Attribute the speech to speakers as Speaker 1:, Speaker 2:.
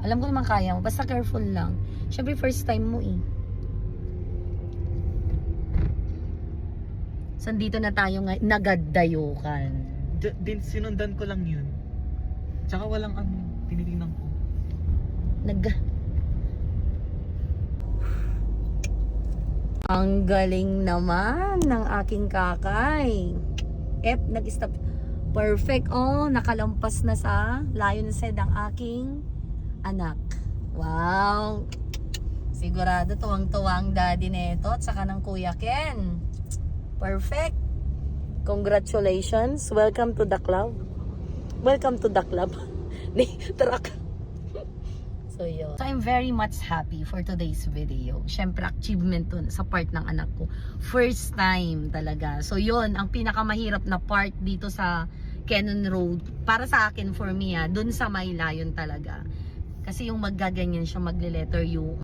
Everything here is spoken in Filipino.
Speaker 1: Alam ko naman kaya mo. Basta careful lang. Siyempre first time mo eh. So, dito na tayo nagadayukan.
Speaker 2: Sinundan ko lang yun. Tsaka walang tinitingnan ko.
Speaker 1: Ang galing naman ng aking kakay. Nag-stop. Perfect. Oh, nakalampas na sa Lion Said ang aking anak. Wow. Sigurado tuwang-tuwa ang daddy neto at saka ng Kuya Ken. Perfect. Congratulations. Welcome to the club. Welcome to the club. Truck. So, yun. So, I'm very much happy for today's video. Siyempre, achievement to sa part ng anak ko. First time talaga. So, yun, ang pinakamahirap na part dito sa Cannon Road. Para sa akin, for me, dun sa may Lion talaga. Kasi yung maggaganyan siya, magle-letter U.